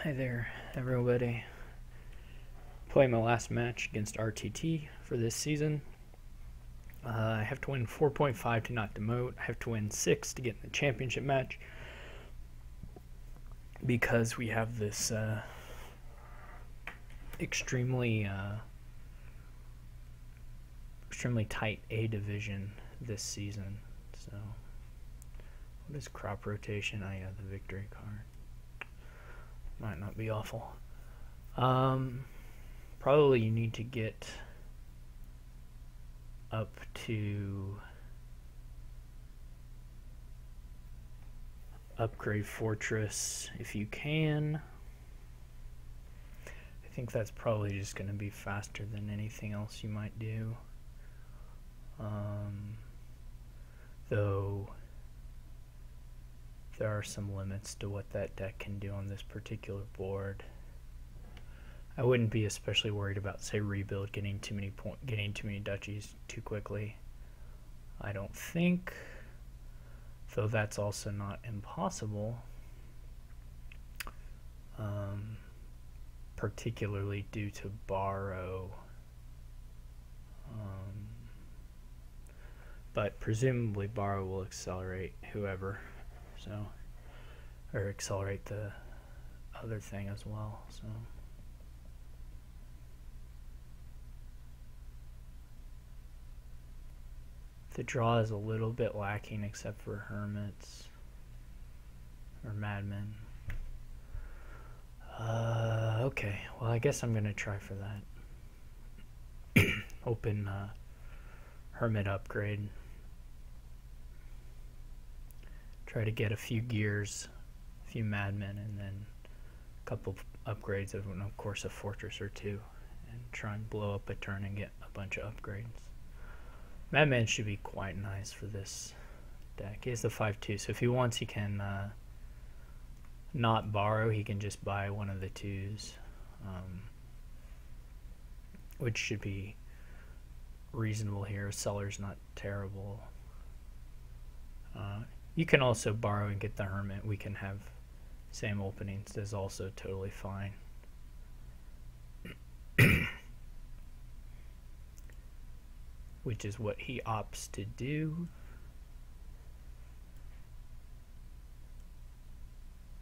Hi there, everybody. Playing my last match against RTT for this season. I have to win 4.5 to not demote. I have to win 6 to get in the championship match because we have this extremely tight A division this season. So, what is crop rotation? Oh yeah, the victory card. Might not be awful. Probably you need to get up to upgrade fortress if you can. I think that's probably just going to be faster than anything else you might do. Though there are some limits to what that deck can do on this particular board. I wouldn't be especially worried about, say, rebuild getting too many duchies too quickly. I don't think, though that's also not impossible, particularly due to borrow. But presumably borrow will accelerate whoever, so, or accelerate the other thing as well. So. The draw is a little bit lacking except for hermits or madmen. Okay, well I guess I'm gonna try for that. Open hermit upgrade. Try to get a few gears, a few madmen, and then a couple upgrades of course a fortress or two, and try and blow up a turn and get a bunch of upgrades. Madman should be quite nice for this deck. He has the 5/2, so if he wants, he can not borrow. He can just buy one of the 2s, which should be reasonable here. Seller's not terrible. You can also borrow and get the hermit. We can have same openings. That's also totally fine. Which is what he opts to do.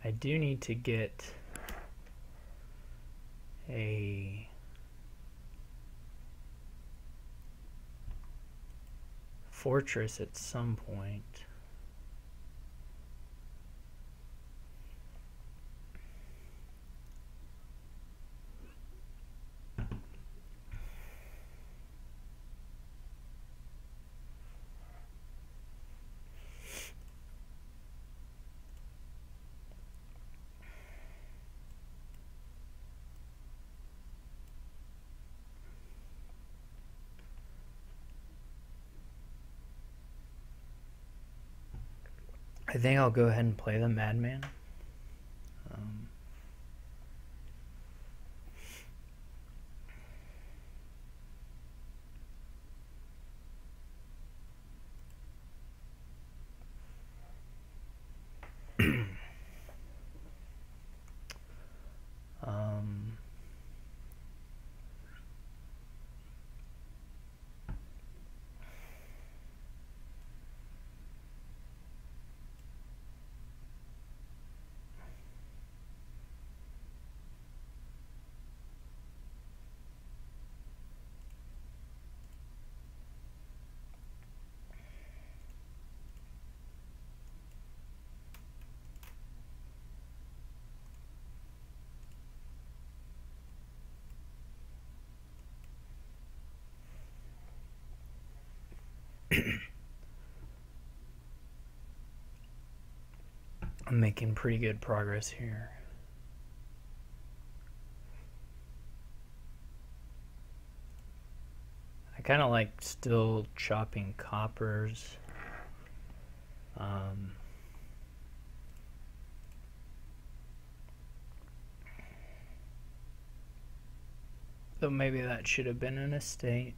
I do need to get a fortress at some point. I think I'll go ahead and play the Madman. I'm making pretty good progress here. I kind of like still chopping coppers. Though maybe that should have been an estate.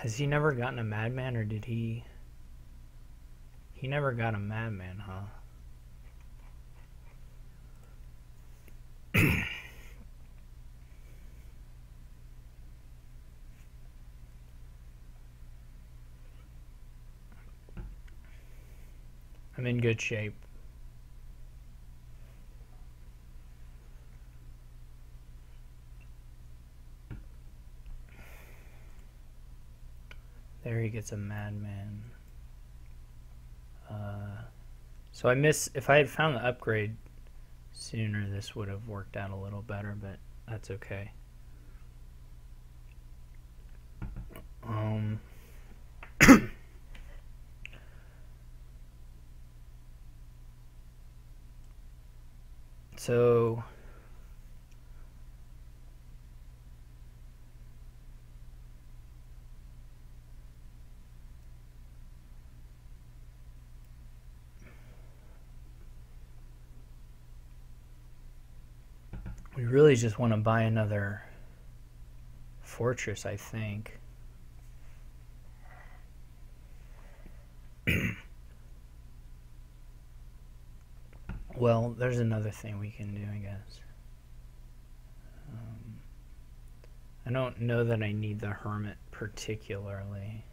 Has he never gotten a Madman, or did he? He never got a Madman, huh? I'm in good shape. There he gets a Madman. So I miss. If I had found the upgrade sooner, this would have worked out a little better, but that's okay. So we really just want to buy another fortress, I think. Well, there's another thing we can do, I guess. I don't know that I need the Hermit particularly.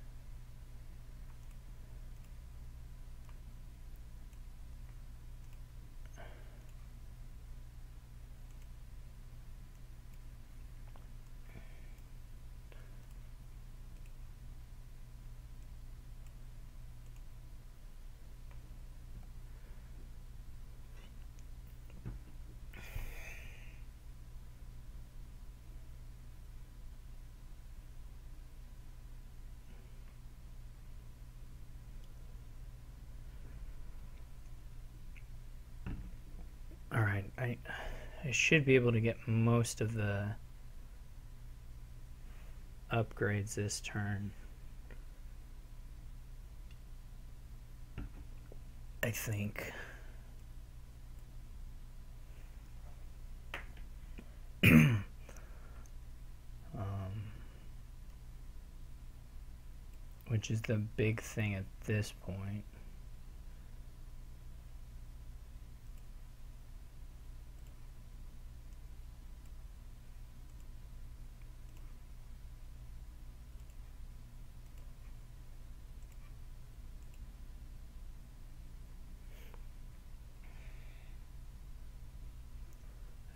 Alright, I should be able to get most of the upgrades this turn. I think. Which is the big thing at this point.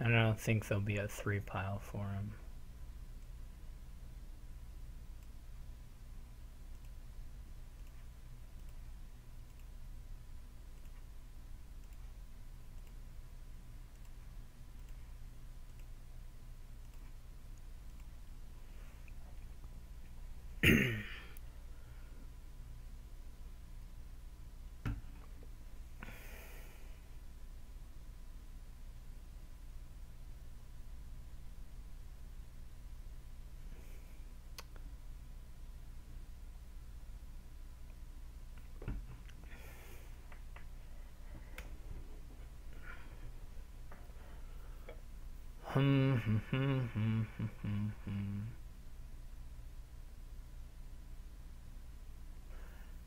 I don't think there'll be a 3 pile for him.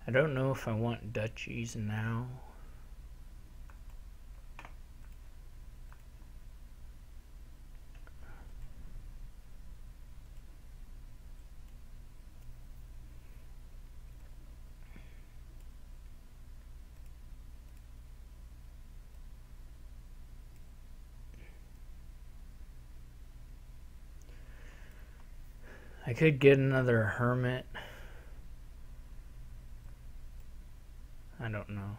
I don't know if I want duchies now. I could get another hermit. I don't know.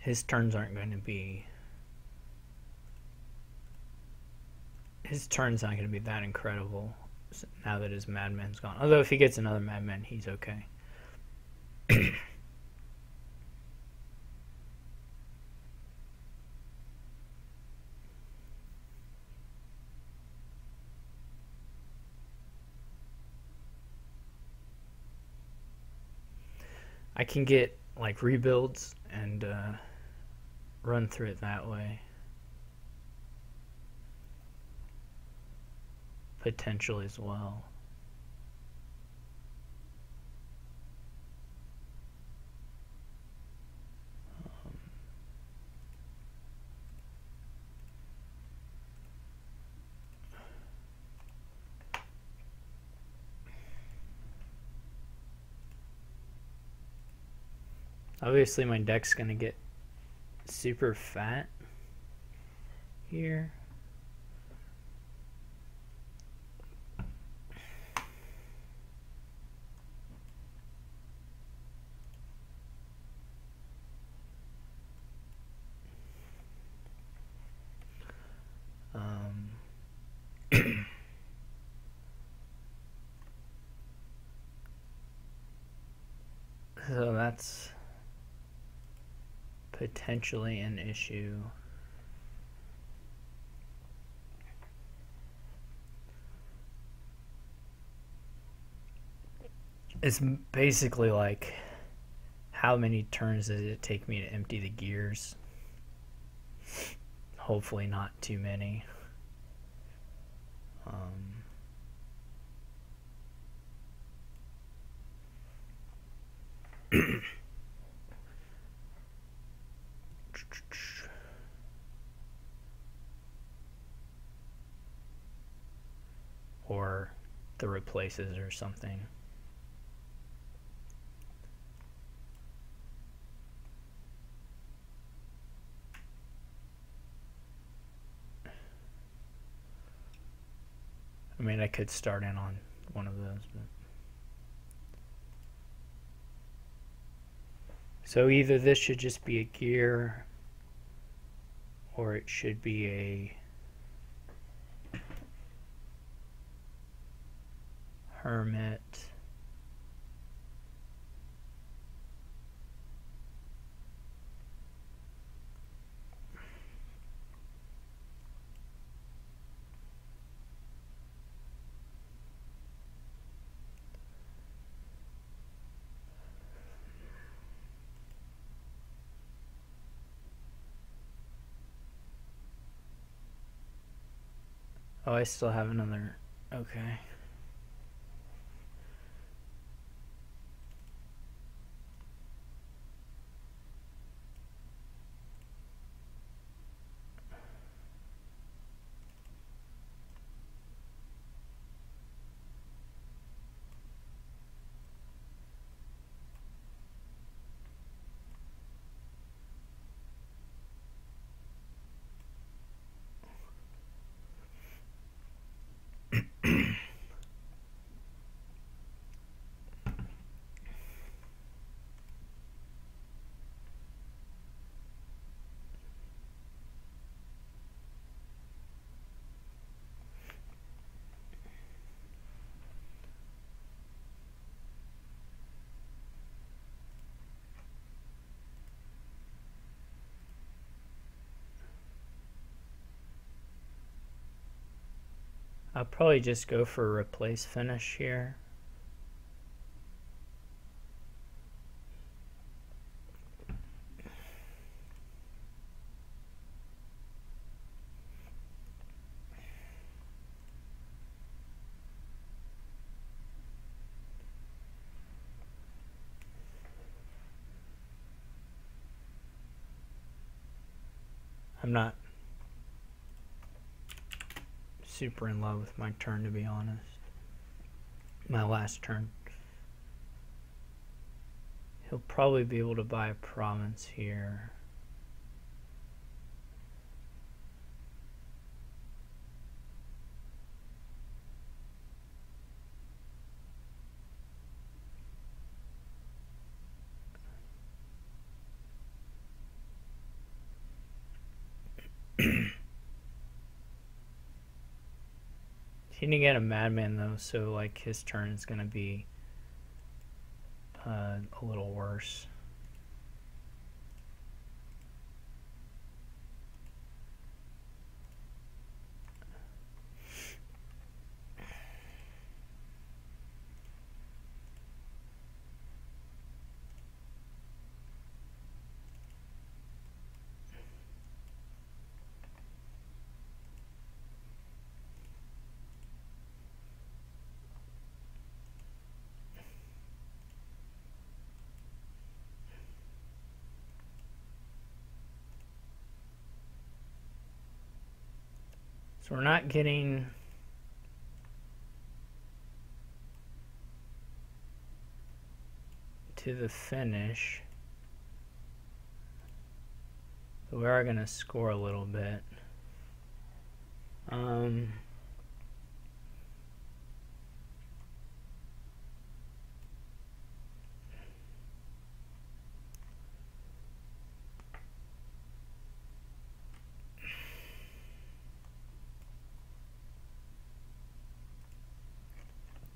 his turns aren't going to be... His turn's not going to be that incredible now that his Madman's gone. Although if he gets another Madman, he's okay. I can get like rebuilds and run through it that way. Potentially as well. Obviously my deck's gonna get super fat here. So that's potentially an issue. It's basically like, how many turns does it take me to empty the gears? Hopefully not too many. Or the replaces or something. I mean, I could start in on one of those, but... So either this should just be a gear, or it should be a hermit. Oh, I still have another... Okay. I'll probably just go for a replace finish here. I'm not super in love with my turn, to be honest. My last turn. He'll probably be able to buy a province here. He didn't get a madman though, so like his turn is gonna be a little worse. So we're not getting to the finish. But we are going to score a little bit.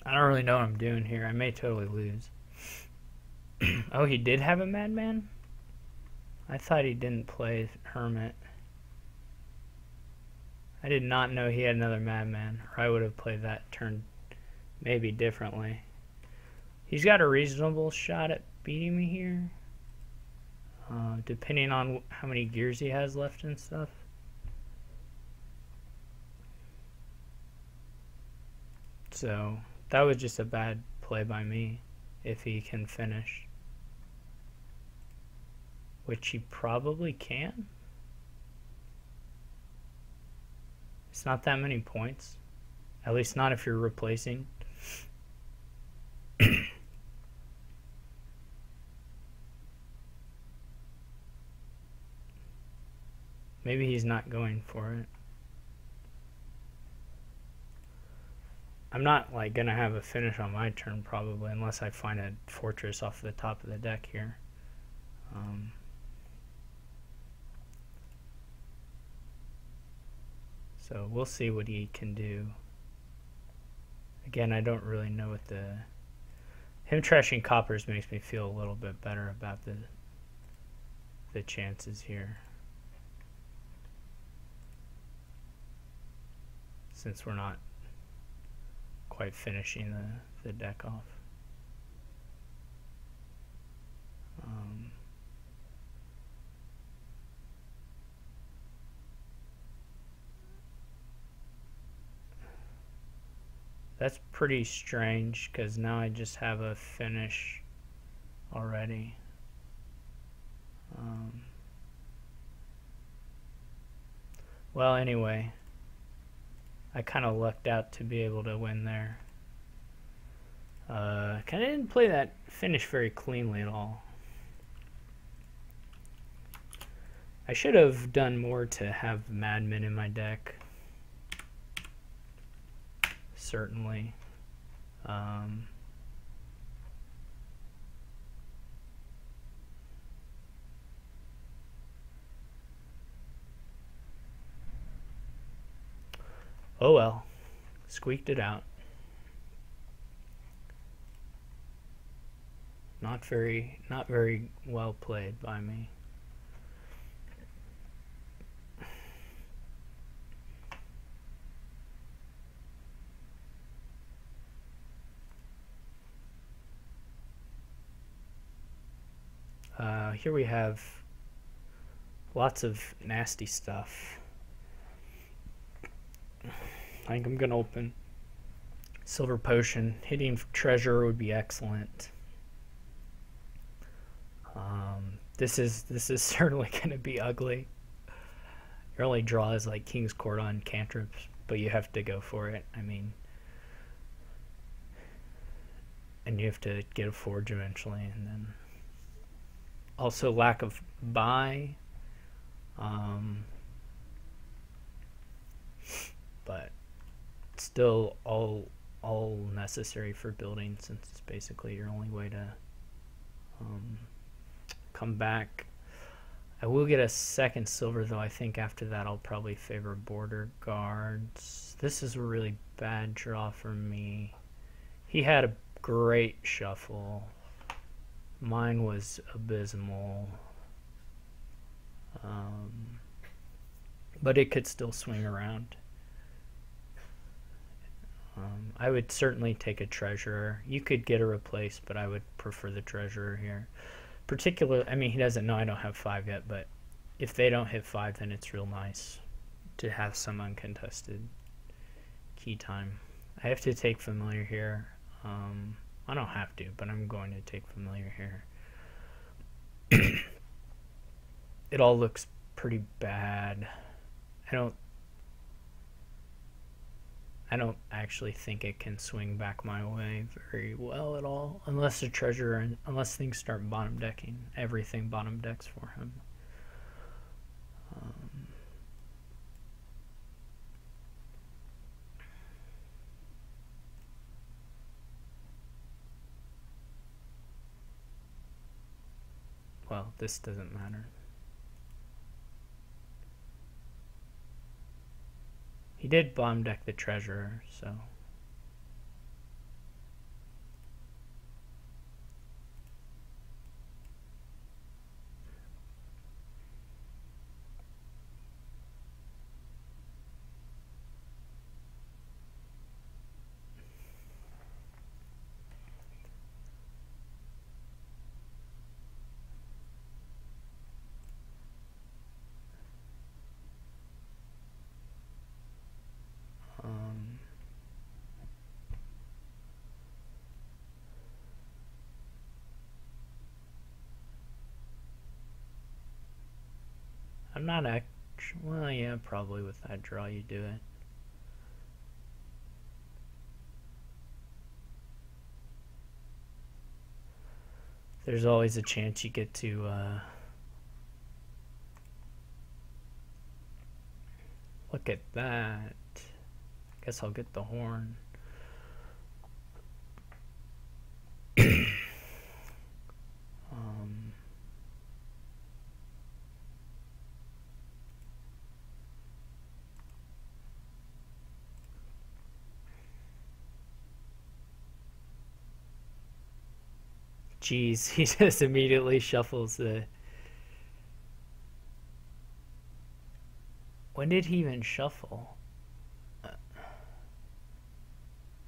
I don't really know what I'm doing here. I may totally lose. Oh, he did have a madman? I thought he didn't play Hermit. I did not know he had another madman, or I would have played that turn maybe differently. He's got a reasonable shot at beating me here, depending on how many gears he has left and stuff. So that was just a bad play by me if he can finish, which he probably can. It's not that many points, at least not if you're replacing. Maybe he's not going for it. I'm not like gonna have a finish on my turn probably, unless I find a fortress off the top of the deck here. So we'll see what he can do. Again, I don't really know what him trashing coppers makes me feel a little bit better about the chances here, since we're not quite finishing the deck off. That's pretty strange, because now I just have a finish already. Well, anyway, I kind of lucked out to be able to win there. Kind of didn't play that finish very cleanly at all. I should have done more to have madmen in my deck. Certainly. Oh well, squeaked it out. Not very well played by me. Here we have lots of nasty stuff. I think I'm gonna open Silver Potion. Hitting treasure would be excellent. This is certainly gonna be ugly. Your only draw is like King's Court on cantrips, but you have to go for it. I mean, and you have to get a forge eventually, and then also lack of buy. But still all necessary for building, since it's basically your only way to come back. I will get a second silver, though. I think after that I'll probably favor border guards. This is a really bad draw for me. He had a great shuffle. Mine was abysmal. But it could still swing around. I would certainly take a treasurer. You could get a replace, but I would prefer the treasurer here. Particularly, I mean, he doesn't know I don't have 5 yet, but if they don't hit 5, then it's real nice to have some uncontested key time. I have to take familiar here. I don't have to, but I'm going to take familiar here. It all looks pretty bad. I don't actually think it can swing back my way very well at all, unless the treasurer, unless things start bottom decking. Everything bottom decks for him. Well, this doesn't matter. He did bottom deck the treasurer, so. I'm not actually, well, yeah, probably with that draw you do it. There's always a chance you get to look at that. Guess I'll get the horn. Jeez, he just immediately shuffles the... When did he even shuffle?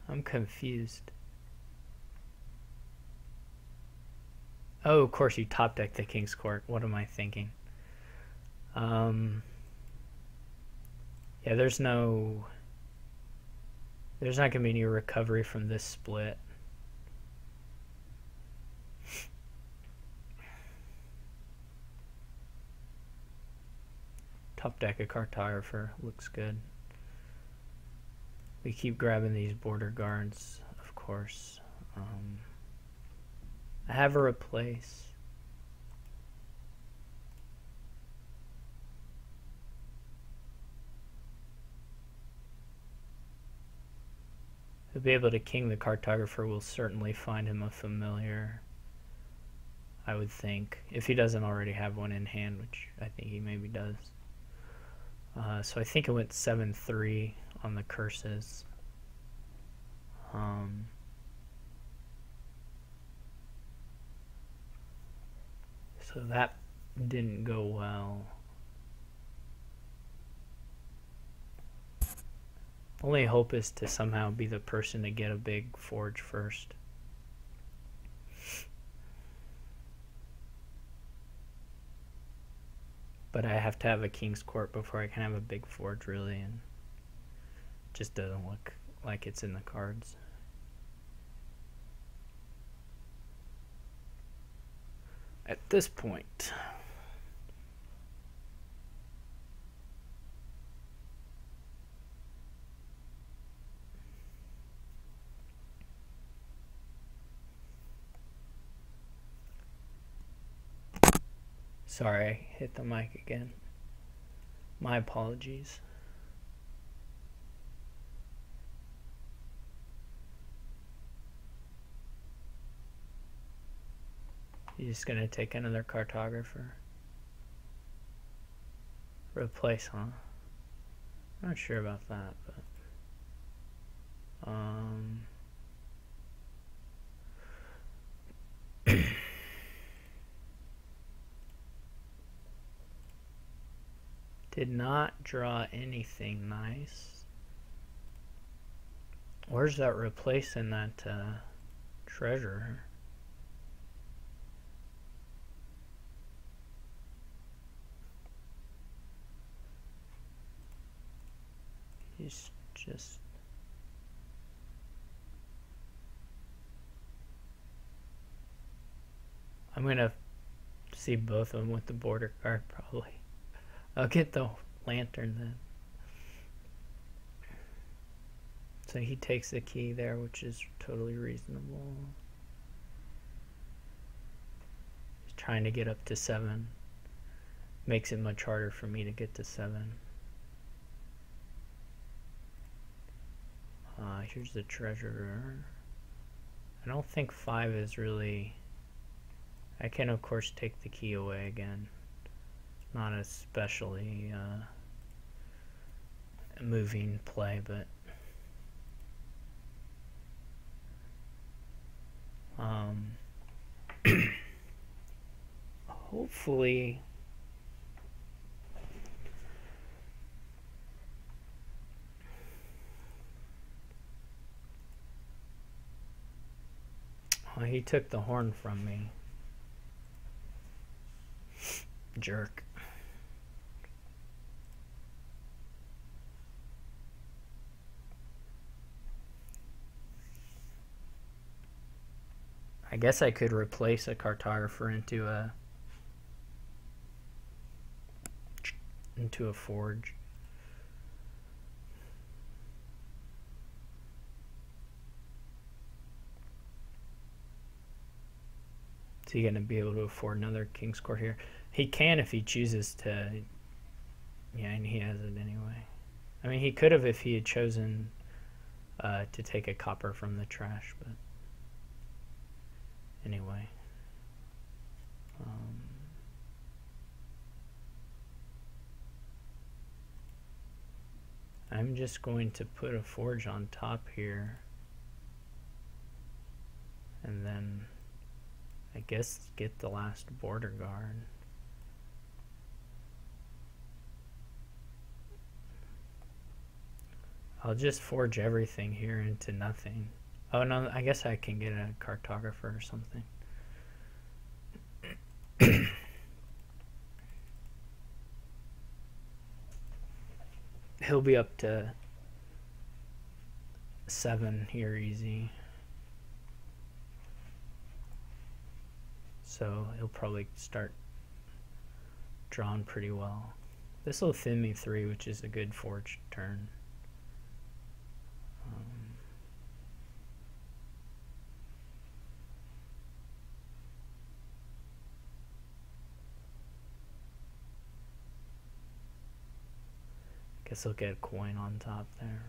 I'm confused. Oh, of course you top deck the King's Court. What am I thinking? Yeah, there's not gonna be any recovery from this split. Top deck a cartographer, looks good. We keep grabbing these border guards, of course. I have a replace. He'll be able to king the cartographer. Will certainly find him a familiar, I would think, if he doesn't already have one in hand, which I think he maybe does. So I think it went 7-3 on the curses. So that didn't go well. Only hope is to somehow be the person to get a big forge first. But I have to have a King's Court before I can have a big forge, really, and it just doesn't look like it's in the cards. At this point. Sorry, I hit the mic again. My apologies. You're just gonna take another cartographer. Replace, huh? I'm not sure about that, but Did not draw anything nice. Where's that replacing that treasure? He's just... I'm gonna see both of them with the border card probably. I'll get the lantern then. So he takes the key there, which is totally reasonable. He's trying to get up to 7. Makes it much harder for me to get to 7. Here's the treasurer. I don't think 5 is really... I can of course take the key away again. Not especially a moving play, but hopefully he took the horn from me. Jerk. I guess I could replace a cartographer into a forge. Is he going to be able to afford another King's Court here? He can if he chooses to. Yeah, and he has it anyway. I mean, he could have if he had chosen to take a copper from the trash, but anyway. I'm just going to put a forge on top here, and then I guess get the last border guard. I'll just forge everything here into nothing. Oh no, I guess I can get a cartographer or something. He'll be up to 7 here easy. So he'll probably start drawing pretty well. This will thin me 3, which is a good forge turn. Guess I'll get a coin on top there.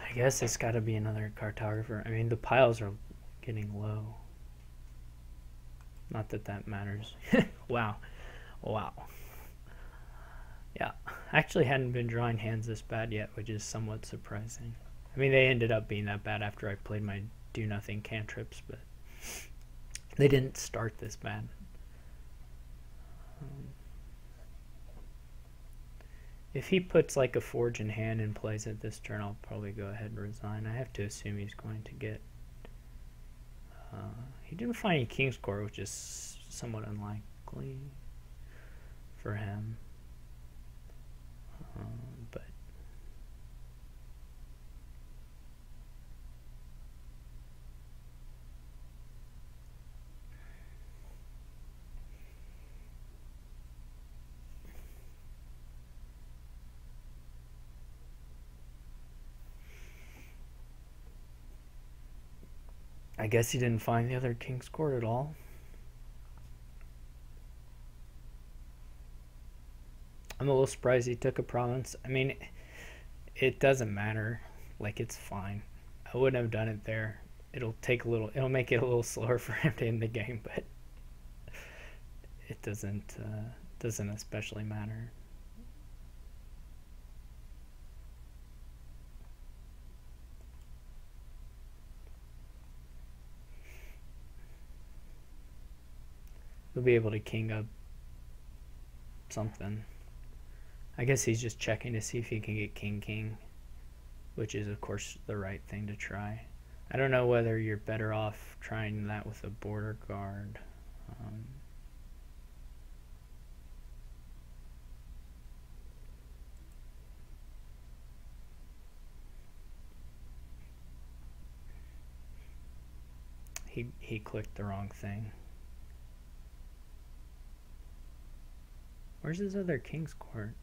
I guess it's got to be another cartographer. I mean, the piles are getting low. Not that that matters. Wow. Wow. Yeah. I actually hadn't been drawing hands this bad yet, which is somewhat surprising. I mean, they ended up being that bad after I played my do-nothing cantrips, but they didn't start this bad. If he puts like a forge in hand and plays it this turn, I'll probably go ahead and resign. I have to assume he's going to get... he didn't find any King's Court, which is somewhat unlikely for him. But I guess he didn't find the other King's Court at all. I'm a little surprised he took a province. I mean, it doesn't matter. Like, it's fine. I wouldn't have done it there. It'll make it a little slower for him to end the game, but it doesn't especially matter. He'll be able to king up something. I guess he's just checking to see if he can get king, which is of course the right thing to try. I don't know whether you're better off trying that with a border guard. He clicked the wrong thing. Where's his other king's court?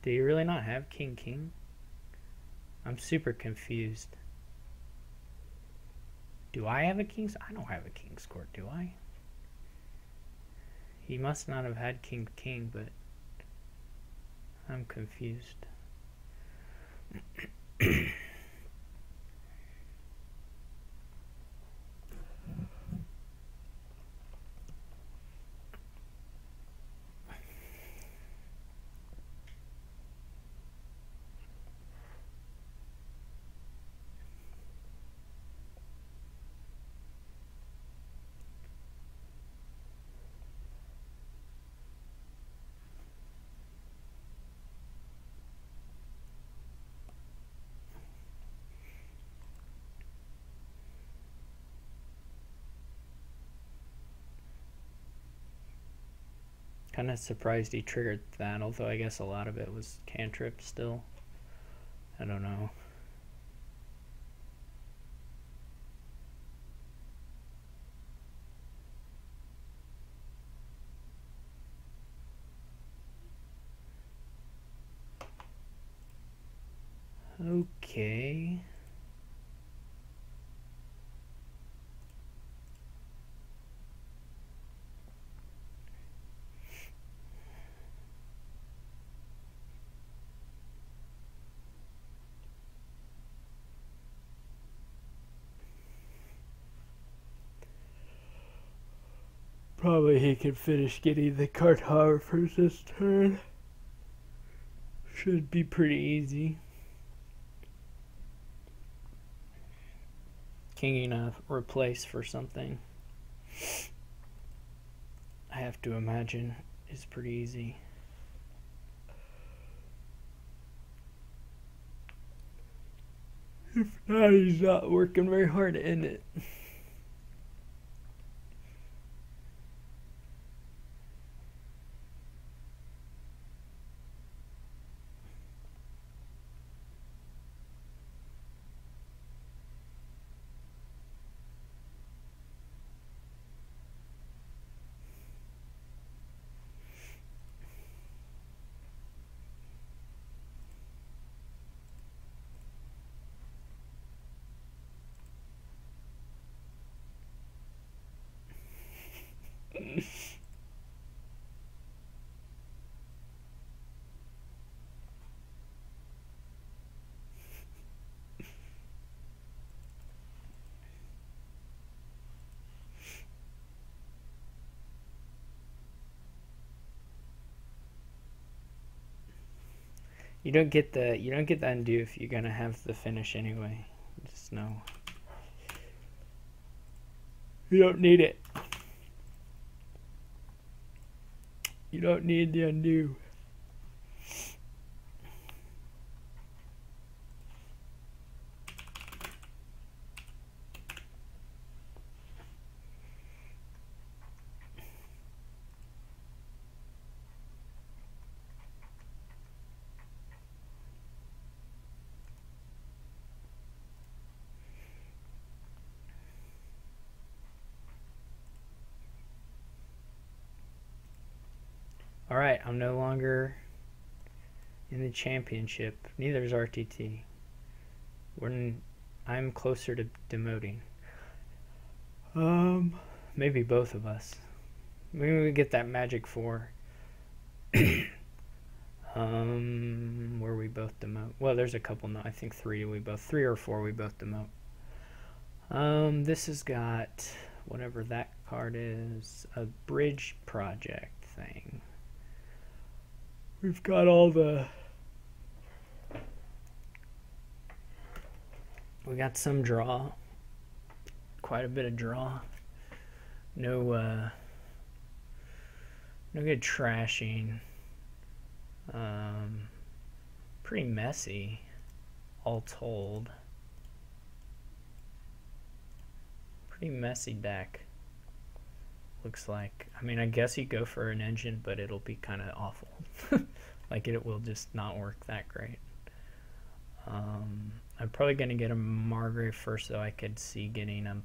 Do you really not have king? I'm super confused. Do I have a king's? I don't have a king's court, do I? He must not have had king, but I'm confused. Kind of surprised he triggered that, although I guess a lot of it was cantrip still. I don't know. Okay. Probably he can finish getting the cartographers this turn. Should be pretty easy. Kinging a replace for something, I have to imagine, is pretty easy. If not, he's not working very hard to end it. You don't get the undo if you're gonna have the finish anyway. Just know. You don't need it. You don't need the undo. Alright, I'm no longer in the championship. Neither is RTT. I'm closer to demoting. Maybe both of us. Maybe we get that magic 4. Where we both demote. Well, there's a couple. No, I think 3. 3 or 4. We both demote. This has got whatever that card is, a bridge project thing. We've got all the. We got some draw. Quite a bit of draw. No good trashing. Pretty messy, all told. Pretty messy deck. Looks like. I mean, I guess you go for an engine, but it'll be kind of awful. Like it will just not work that great. I'm probably gonna get a Margrave first, so I could see getting a.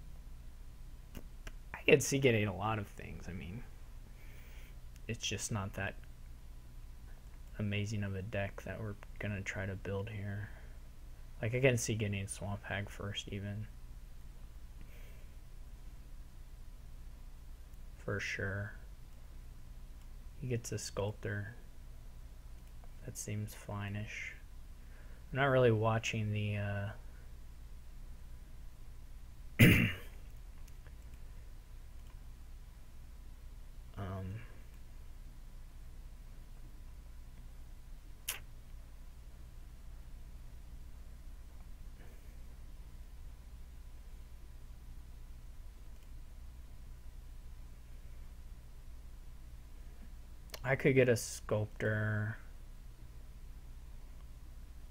I could see getting a lot of things. I mean, it's just not that amazing of a deck that we're gonna try to build here. Like I can see getting Swamp Hag first, even. For sure. He gets a Sculptor. That seems fine-ish. I'm not really watching the I could get a Sculptor.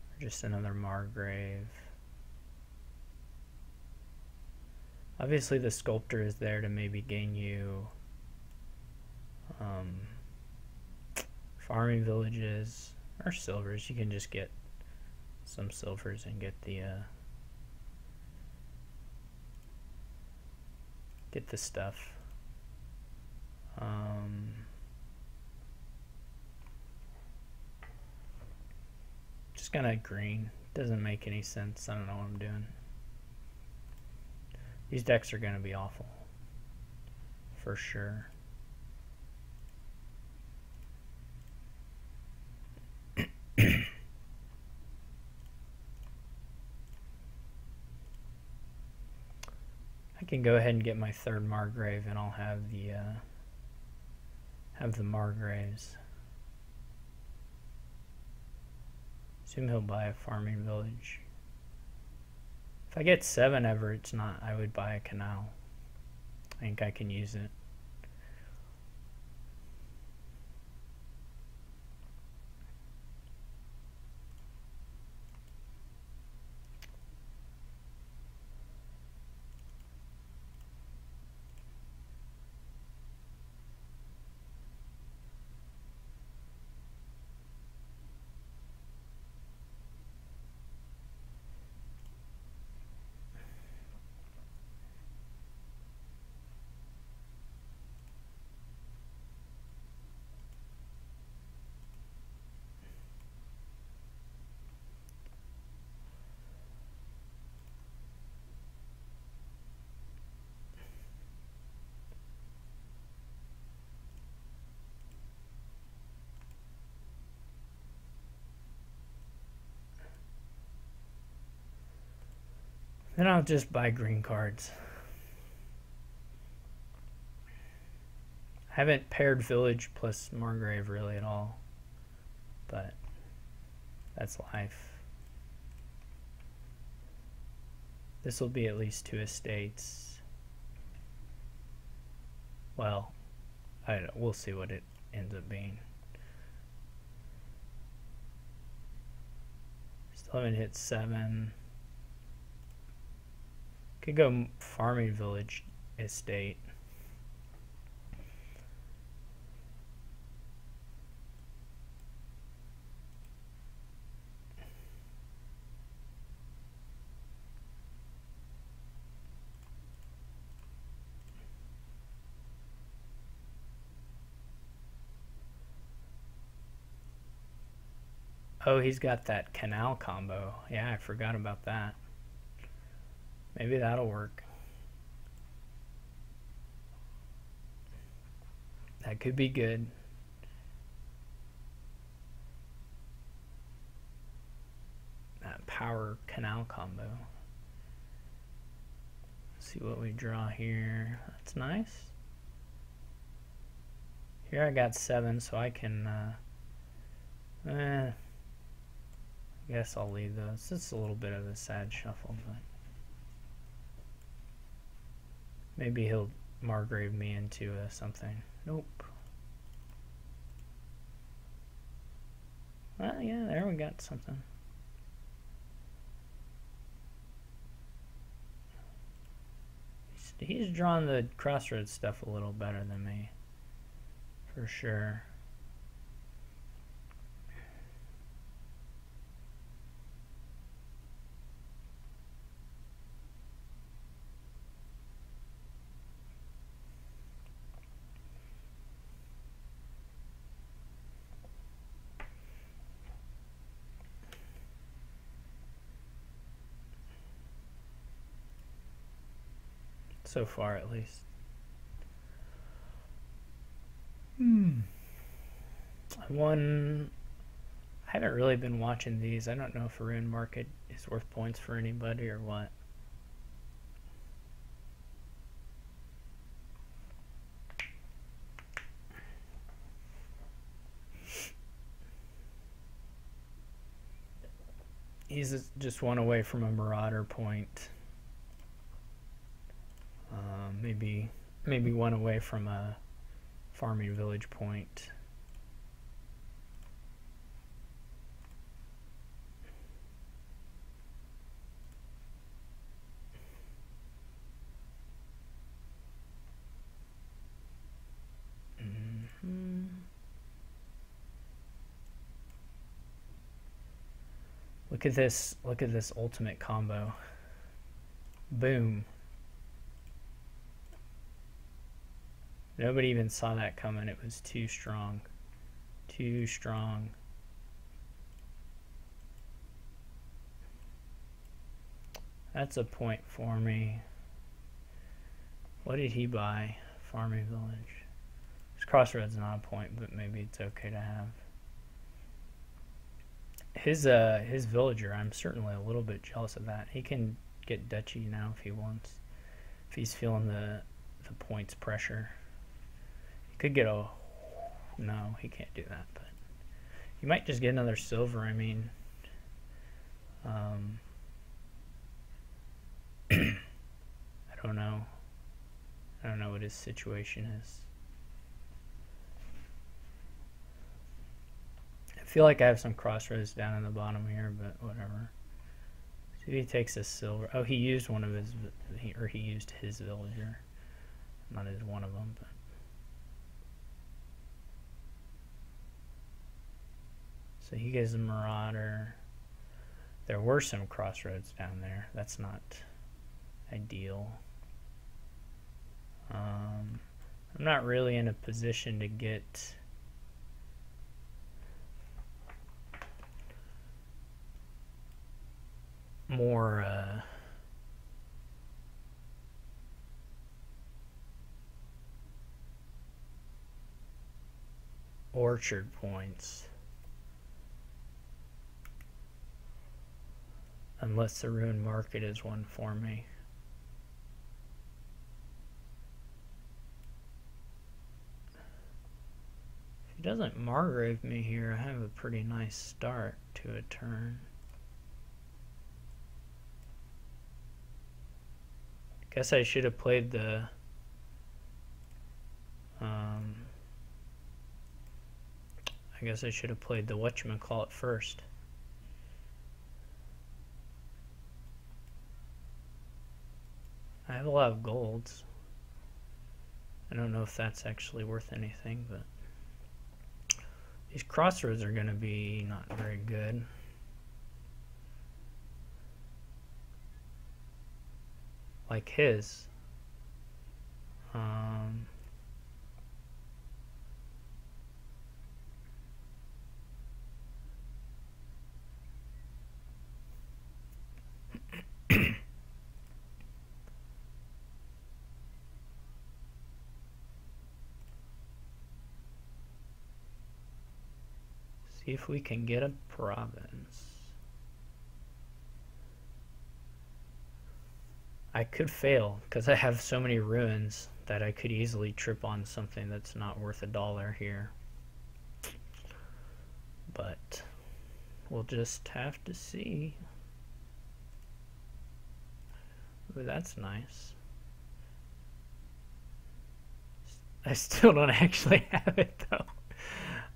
Or just another Margrave. Obviously the Sculptor is there to maybe gain you farming villages or silvers. You can just get some silvers and get the stuff. Just gonna green. Doesn't make any sense. I don't know what I'm doing. These decks are gonna be awful. For sure. I can go ahead and get my third Margrave, and I'll have the Margraves. Assume he'll buy a farming village. If I get 7 ever, it's not. I would buy a canal. I think I can use it. Then I'll just buy green cards. I haven't paired village plus Margrave really at all, but that's life. This will be at least 2 estates. Well, I don't know. We'll see what it ends up being. Still haven't hit 7. Could go farming village estate. Oh, he's got that canal combo. Yeah, I forgot about that. Maybe that'll work. That could be good. That power canal combo. Let's see what we draw here. That's nice. Here I got 7, so I can, I guess I'll leave those. It's a little bit of a sad shuffle, but maybe he'll Margrave me into something. Nope. Well, yeah, there we got something. He's drawn the crossroads stuff a little better than me, for sure. So far, at least. I haven't really been watching these. I don't know if Rune Market is worth points for anybody or what. He's just one away from a Marauder point. Maybe one away from a farming village point. Look at this ultimate combo. Boom. Nobody even saw that coming. It was too strong. Too strong. That's a point for me. What did he buy? Farming village. His crossroads not a point, but maybe it's okay to have. His villager, I'm certainly a little bit jealous of that. He can get duchy now if he wants. If he's feeling the points pressure. Could get a... No, he can't do that, but... He might just get another silver, I mean... I don't know. I don't know what his situation is. I feel like I have some crossroads down in the bottom here, but whatever. See if he takes a silver... Oh, he used one of his... He used his villager. Not his one of them, but... So he gets a Marauder. There were some crossroads down there. That's not ideal. I'm not really in a position to get more orchard points. Unless the Rune Market is one for me. If he doesn't Margrave me here, I have a pretty nice start to a turn. Guess I should have played the whatchamacallit first. I have a lot of golds. I don't know if that's actually worth anything, but these crossroads are going to be not very good. Like his. See if we can get a province. I could fail because I have so many ruins that I could easily trip on something that's not worth $1 here. But we'll just have to see. Ooh, that's nice. I still don't actually have it though.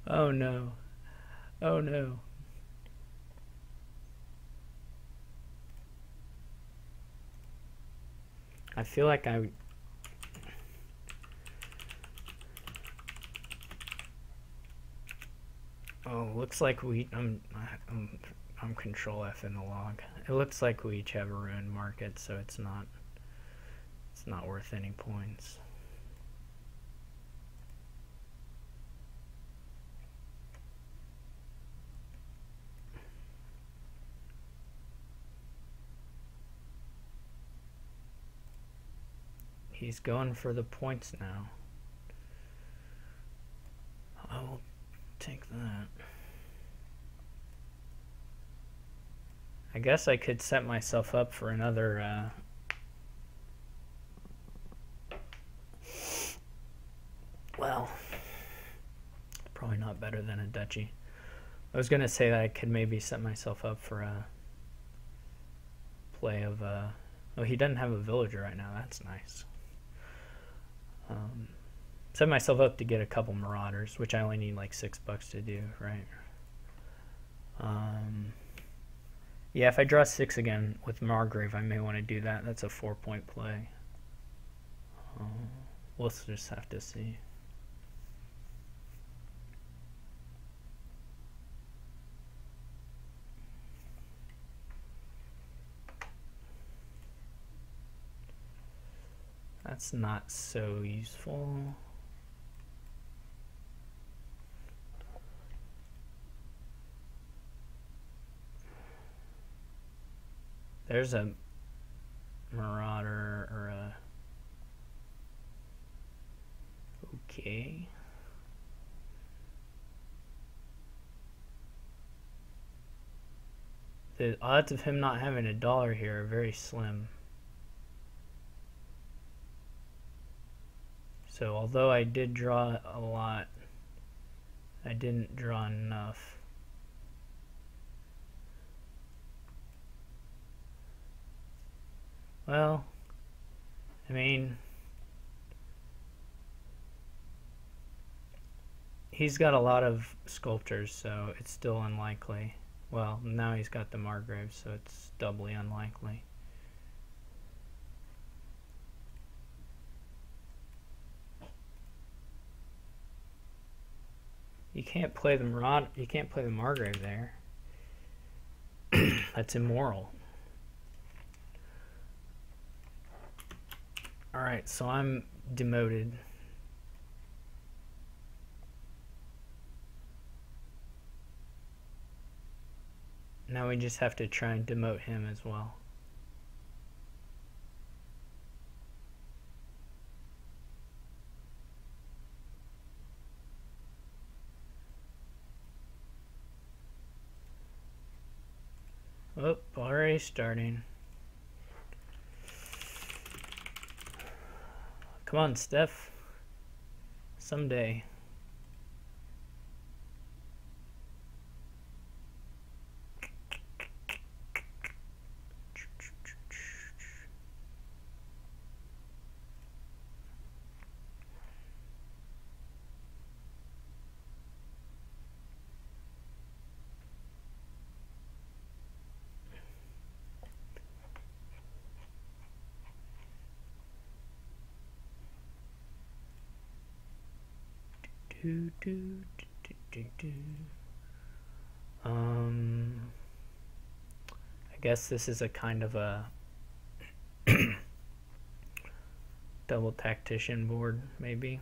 Oh no. Oh no. I feel like oh, looks like I'm Control F in the log. It looks like we each have a ruined market, so it's not worth any points. He's going for the points now. I will take that. I guess I could set myself up for another well, probably not better than a duchy. I was gonna say that I could maybe set myself up for a play of oh, he doesn't have a villager right now. That's nice. Set myself up to get a couple marauders, which I only need like $6 to do, right? Yeah, if I draw 6 again with Margrave, I may want to do that. That's a 4-point play. We'll just have to see. That's not so useful. There's a marauder or a... Okay. The odds of him not having $1 here are very slim. So although I did draw a lot, I didn't draw enough. Well, I mean, he's got a lot of sculptors, so it's still unlikely. Well, now he's got the Margrave, so it's doubly unlikely. You can't play the Margrave there. That's immoral. Alright, so I'm demoted. Now we just have to try and demote him as well. Oh, already starting. Come on, Steph. Someday. I guess this is a kind of a double tactician board, maybe,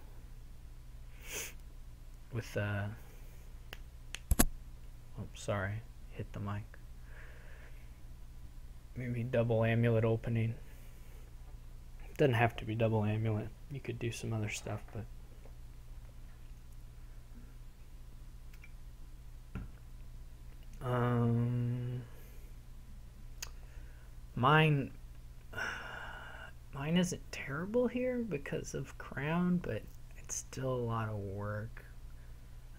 with oh, sorry, hit the mic. Maybe double amulet opening. Doesn't have to be double amulet. You could do some other stuff, but Mine isn't terrible here because of crown, but it's still a lot of work.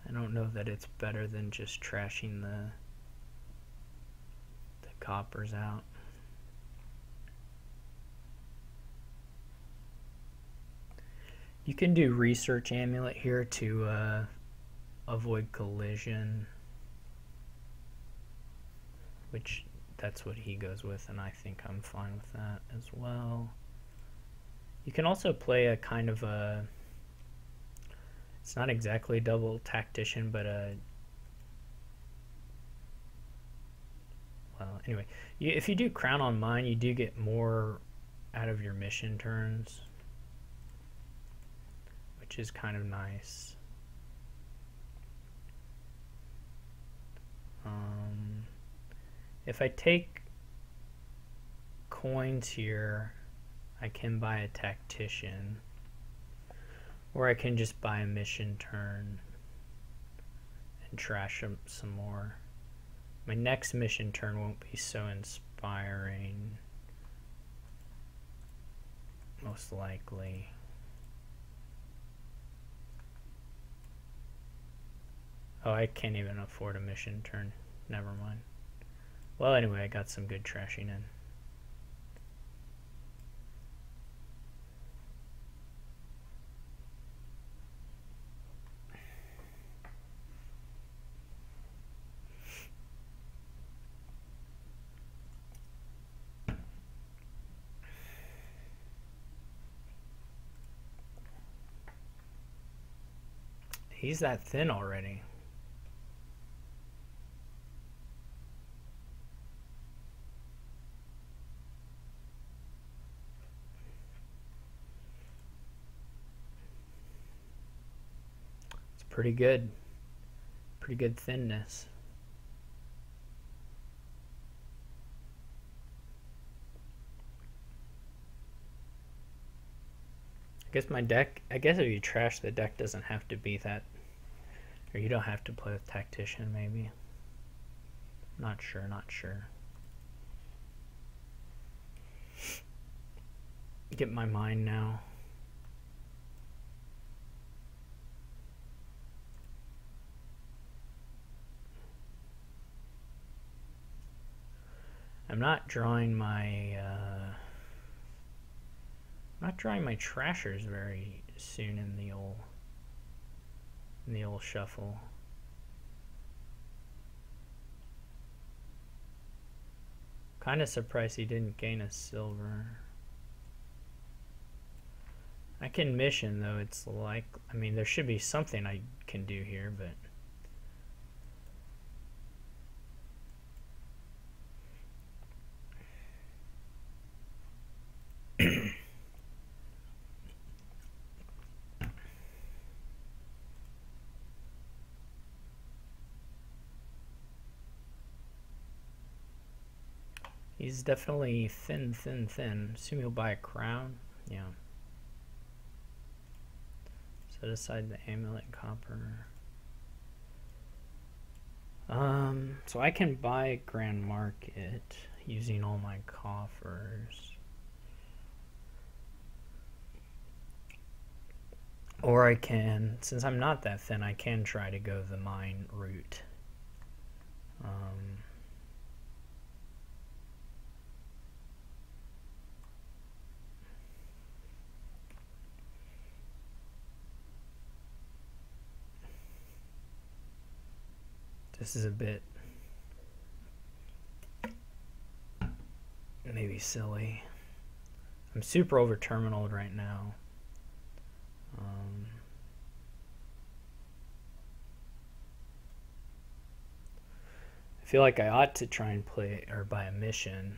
I don't know that it's better than just trashing the coppers out. You can do research amulet here to avoid collision, which that's what he goes with, and I think I'm fine with that as well. You can also play a kind of a, it's not exactly a double tactician, but well, anyway, if you do crown on mine, you do get more out of your mission turns, which is kind of nice. If I take coins here, I can buy a tactician, or I can just buy a mission turn and trash them some more. My next mission turn won't be so inspiring, most likely. Oh, I can't even afford a mission turn. Never mind. Well, anyway, I got some good trashing in. He's that thin already. It's pretty good. Pretty good thinness. I guess my deck, I guess if you trash the deck, doesn't have to be that, or you don't have to play with tactician, maybe. Not sure, not sure. Get my mind now. I'm not drawing my trashers very soon in the old shuffle. Kind of surprised he didn't gain a silver. I can mission though. It's like, I mean, there should be something I can do here, but he's definitely thin. Assume he'll buy a crown. Yeah. Set aside the amulet and copper. So I can buy Grand Market using all my coffers. Or I can, since I'm not that thin, I can try to go the mine route. This is a bit maybe silly. I'm super over terminaled right now. I feel like I ought to try and play or buy a mission.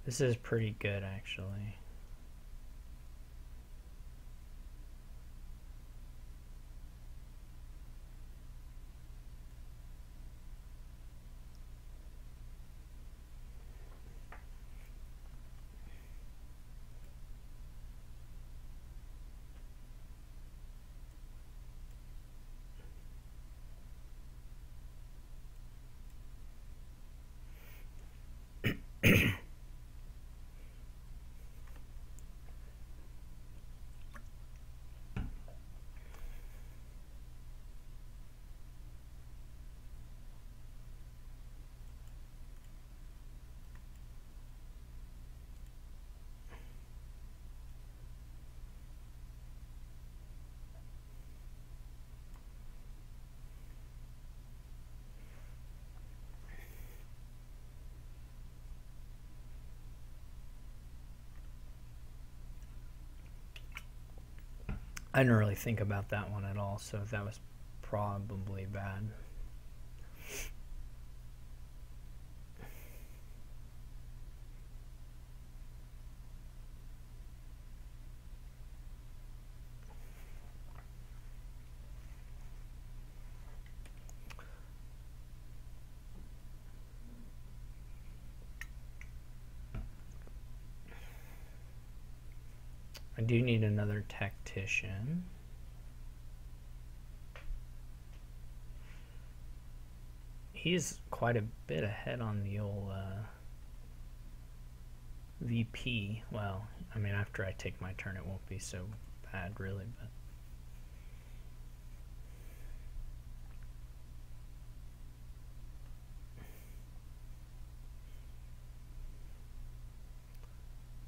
This is pretty good, actually. I didn't really think about that one at all, so that was probably bad. I do need another tactician. He's quite a bit ahead on the old VP. Well, I mean, after I take my turn, it won't be so bad, really, but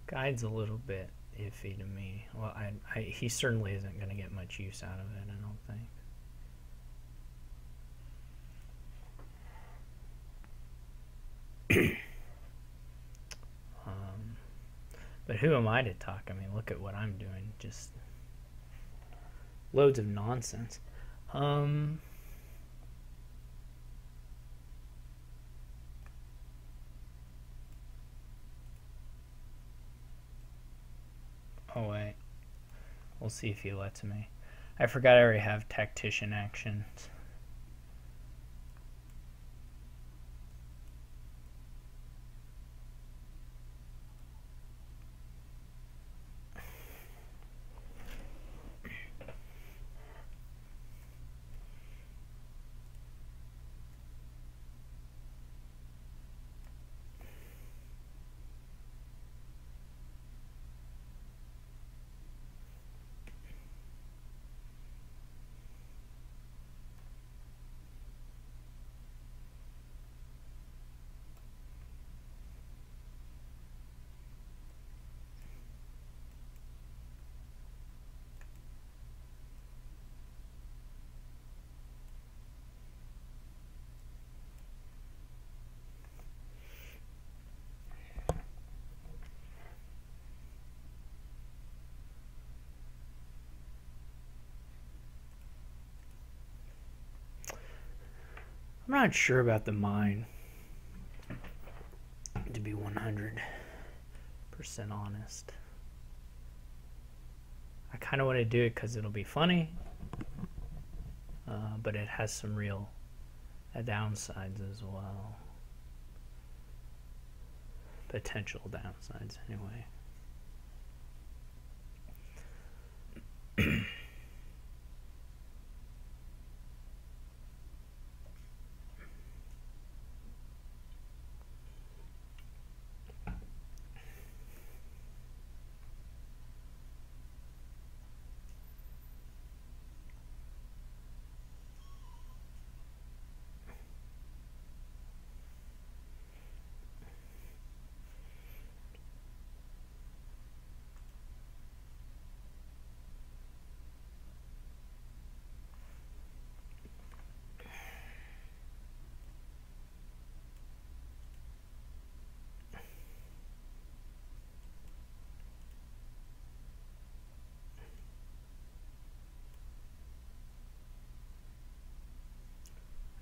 guide's a little bit iffy to me. Well, he certainly isn't going to get much use out of it, I don't think. But who am I to talk? I mean, look at what I'm doing. Just loads of nonsense. Oh, wait. We'll see if he lets me. I forgot I already have tactician actions. I'm not sure about the mine, to be 100% honest. I kind of want to do it because it'll be funny, but it has some real downsides as well. Potential downsides, anyway.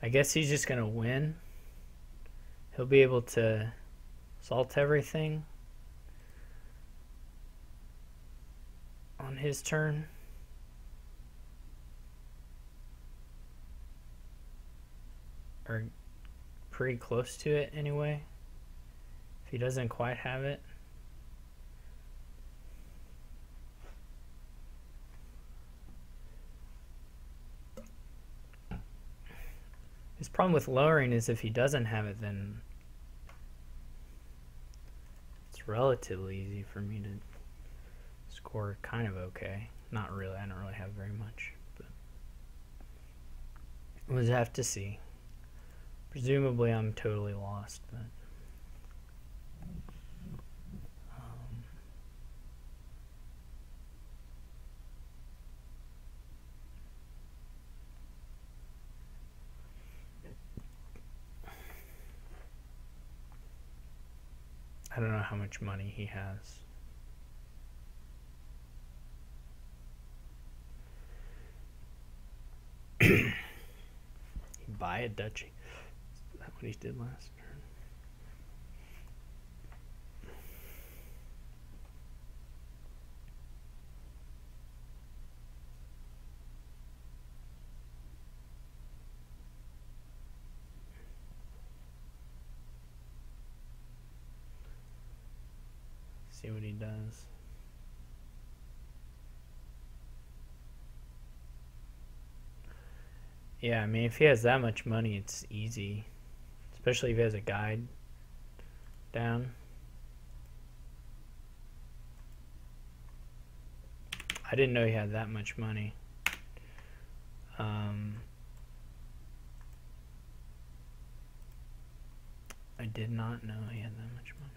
I guess he's just going to win. He'll be able to salt everything on his turn. Or pretty close to it anyway. If he doesn't quite have it. His problem with lowering is if he doesn't have it, then relatively easy for me to score kind of okay. Not really, I don't really have very much, but we'll have to see. Presumably I'm totally lost, but I don't know how much money he has. He buy a duchy. Is that what he did last turn? See what he does. Yeah, I mean, if he has that much money, it's easy. Especially if he has a guide down. I didn't know he had that much money. I did not know he had that much money.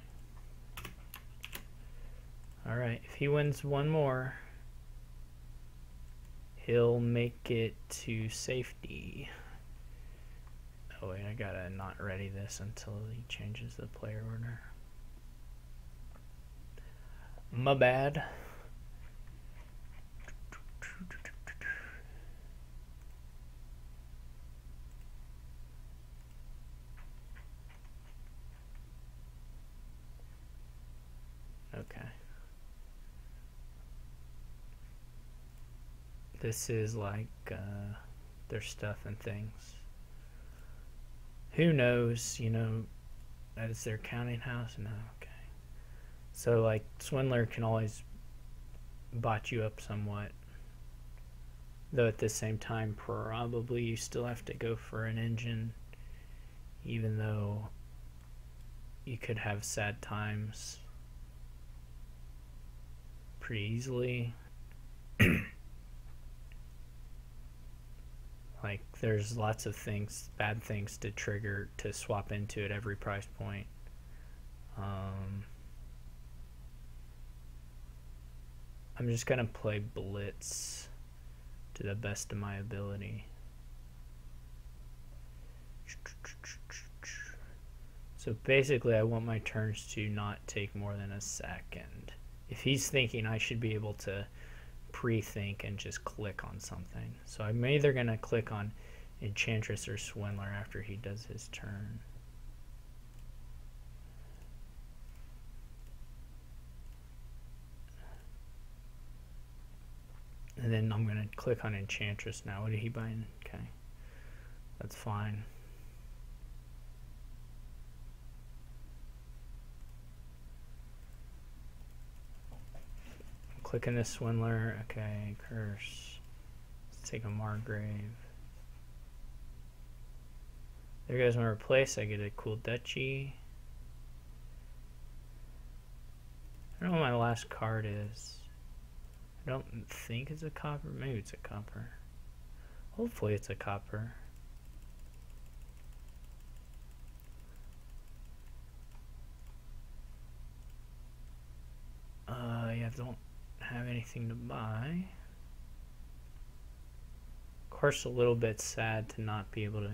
Alright, if he wins one more, he'll make it to safety. Oh wait, I gotta not ready this until he changes the player order. My bad. Okay. This is like their stuff and things. Who knows, you know, that it's their counting house? No, okay. So like Swindler can always bot you up somewhat. Though at the same time probably you still have to go for an engine, even though you could have sad times pretty easily. Like there's lots of things, bad things to trigger to swap into at every price point. I'm just gonna play Blitz to the best of my ability. So basically I want my turns to not take more than a second. If he's thinking, I should be able to pre-think and just click on something. So I'm either going to click on Enchantress or Swindler after he does his turn. And then I'm going to click on Enchantress now. What did he buy? Okay. That's fine. Clicking this Swindler. Okay, curse. Let's take a Margrave. There goes my replace. I get a cool duchy. I don't know what my last card is. I don't think it's a copper. Maybe it's a copper. Hopefully it's a copper. Yeah, don't have anything to buy. Of course, a little bit sad to not be able to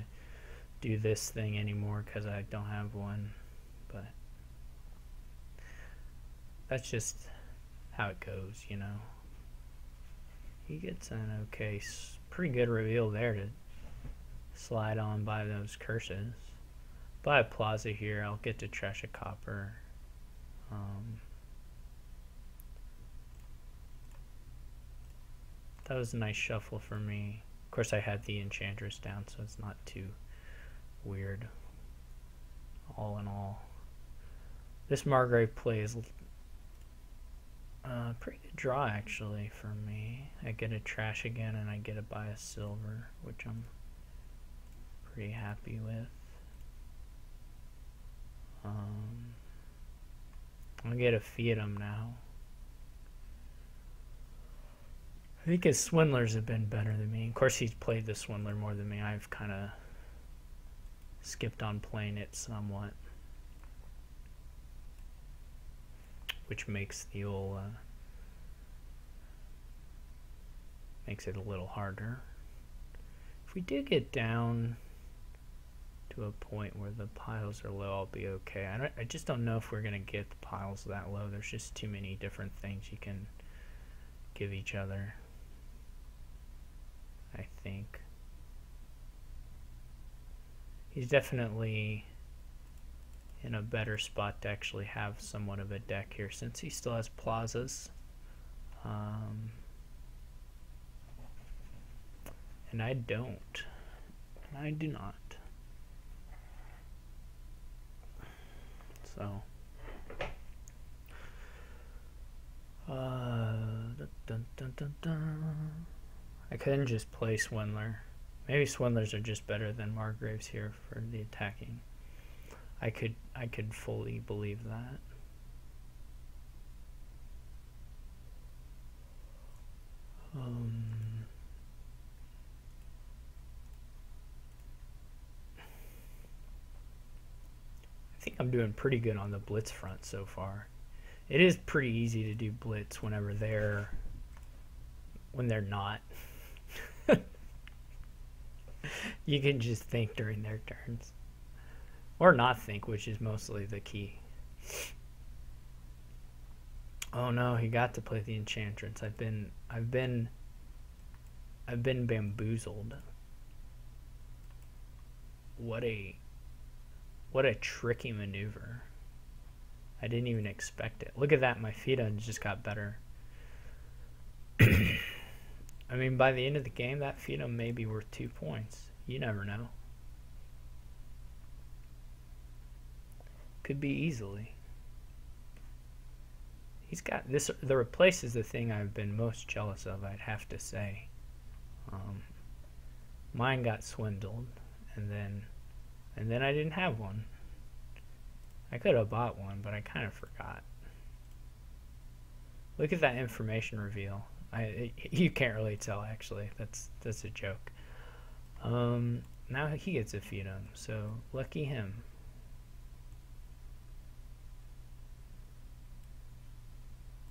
do this thing anymore because I don't have one, but that's just how it goes, you know. He gets an okay, pretty good reveal there to slide on by those curses. Buy a plaza here, I'll get to trash a copper. That was a nice shuffle for me. Of course I had the Enchantress down, so it's not too weird. All in all, this Margrave play is a pretty good draw actually for me. I get a trash again and I get to buy a silver, which I'm pretty happy with. I'll get a Fiatum now. I think his Swindlers have been better than me. Of course, he's played the Swindler more than me. I've kind of skipped on playing it somewhat, which makes the old makes it a little harder. If we do get down to a point where the piles are low, I'll be okay. I just don't know if we're gonna get the piles that low. There's just too many different things you can give each other, I think. He's definitely in a better spot to actually have somewhat of a deck here since he still has plazas. And I don't. And I do not. So. I couldn't just play Swindler. Maybe Swindlers are just better than Margraves here for the attacking. I could fully believe that. I think I'm doing pretty good on the blitz front so far. It is pretty easy to do blitz whenever when they're not. You can just think during their turns. Or not think, which is mostly the key. Oh no, he got to play the Enchantress. I've been bamboozled. What a tricky maneuver. I didn't even expect it. Look at that, my Fiatum just got better. I mean, by the end of the game, that Fiatum may be worth 2 points. You never know. Could be easily. He's got this. The replace is the thing I've been most jealous of, I'd have to say. Mine got swindled, and then I didn't have one. I could have bought one, but I kind of forgot. Look at that information reveal. You can't really tell, actually. That's a joke. Now he gets a Fiatum, so lucky him.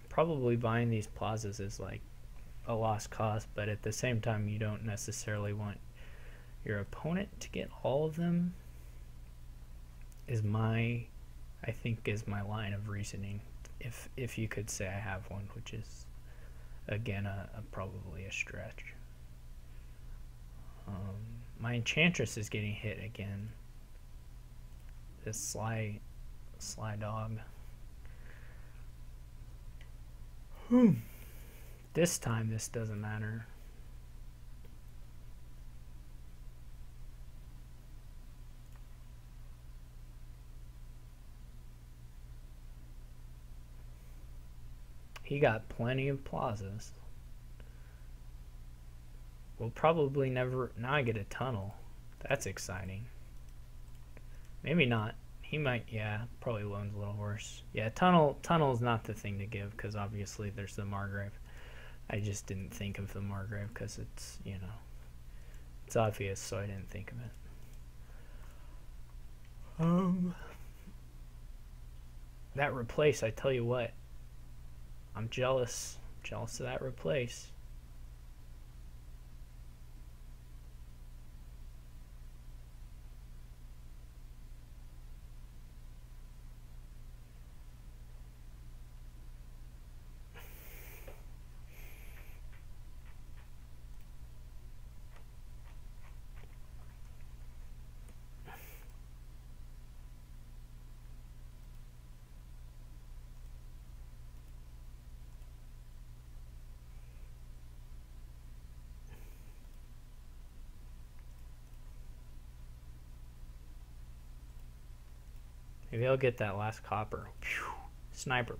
Probably buying these plazas is like a lost cause, but at the same time, you don't necessarily want your opponent to get all of them. I think is my line of reasoning, if you could say I have one, which is again probably a stretch. My Enchantress is getting hit again. This sly dog. This time this doesn't matter. He got plenty of plazas. We'll probably never... Now I get a tunnel. That's exciting. Maybe not. He might... Yeah, probably loan's a little worse. Yeah, tunnel is not the thing to give, because obviously there's the Margrave. I just didn't think of the Margrave because it's, you know... It's obvious, so I didn't think of it. That replace, I tell you what. I'm jealous of that replace. Maybe I'll get that last copper. Sniper.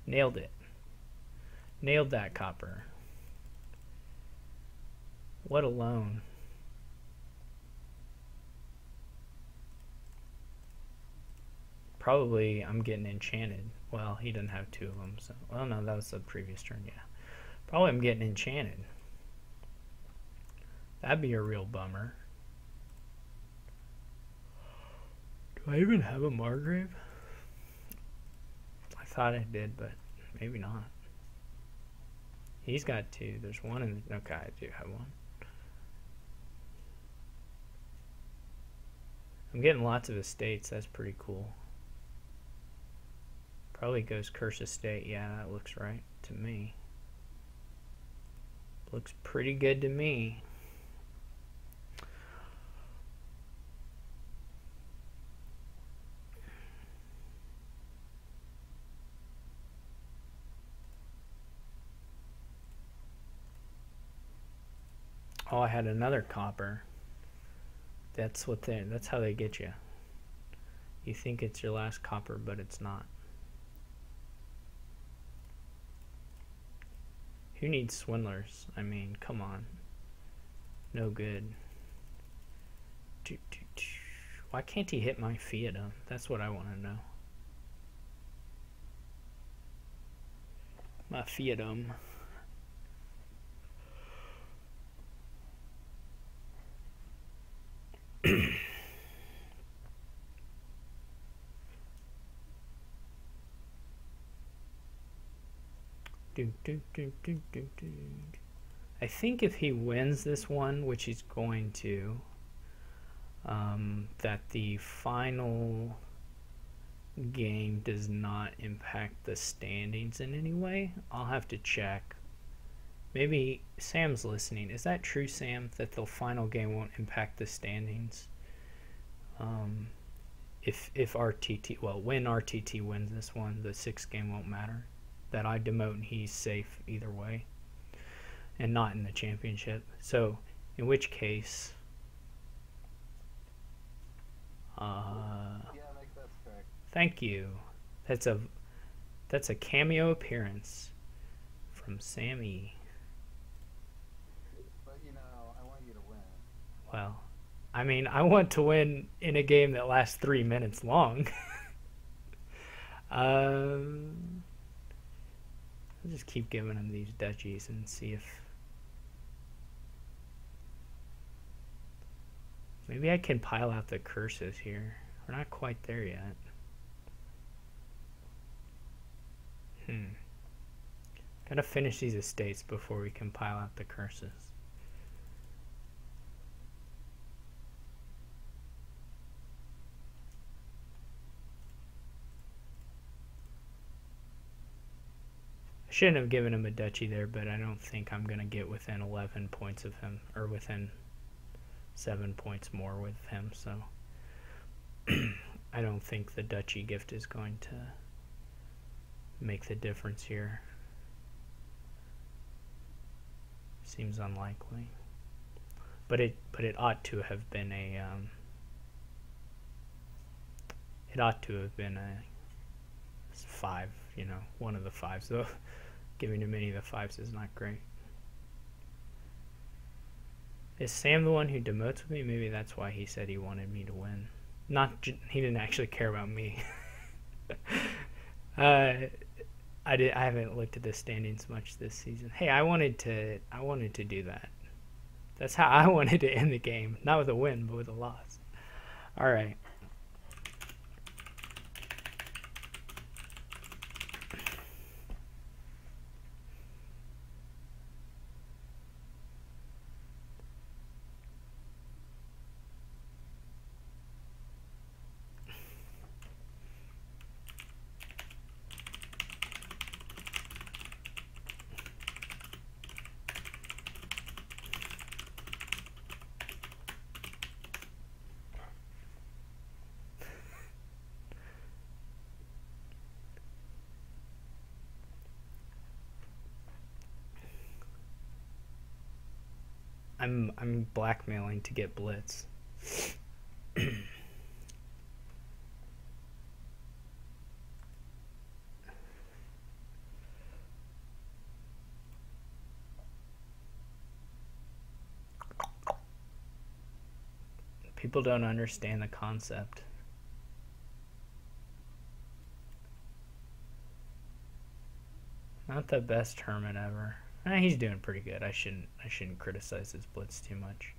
Nailed it. Nailed that copper. What a loan. Probably I'm getting enchanted. Well, he doesn't have two of them, so... Well, no, that was the previous turn, yeah. Probably I'm getting enchanted. That'd be a real bummer. Do I even have a Margrave? I thought I did, but maybe not. He's got two. There's one in the... Okay, I do have one. I'm getting lots of estates. That's pretty cool. Probably goes Curse Estate. Yeah, that looks right to me. Looks pretty good to me. Oh, I had another copper. That's how they get you. You think it's your last copper, but it's not. Who needs swindlers? I mean, come on. No good. Why can't he hit my Fiat? That's what I want to know. My Fiat. I think if he wins this one, which he's going to, that the final game does not impact the standings in any way. I'll have to check. Maybe Sam's listening. Is that true, Sam, that the final game won't impact the standings? If RTT, well, when RTT wins this one, the 6th game won't matter. That I demote and he's safe either way, and not in the championship. So, in which case, yeah, that's correct. Thank you. That's a cameo appearance from Sammy. But I want you to win. Well, I mean, I want to win in a game that lasts 3 minutes long. I'll just keep giving him these duchies and see if... Maybe I can pile out the curses here. We're not quite there yet. Gotta finish these estates before we can pile out the curses. I shouldn't have given him a duchy there, but I don't think I'm gonna get within 11 points of him, or within 7 points more with him, so I don't think the duchy gift is going to make the difference here. Seems unlikely, but it ought to have been a it ought to have been a 5, one of the 5s, though. Giving him any of the 5s is not great. Is Sam the one who demotes with me? Maybe that's why he said he wanted me to win. He didn't actually care about me. I haven't looked at the standings much this season. Hey, I wanted to do that. That's how I wanted to end the game. Not with a win, but with a loss. All right. I'm blackmailing to get blitz. People don't understand the concept. Not the best Hermit ever. He's doing pretty good. I shouldn't criticize his blitz too much.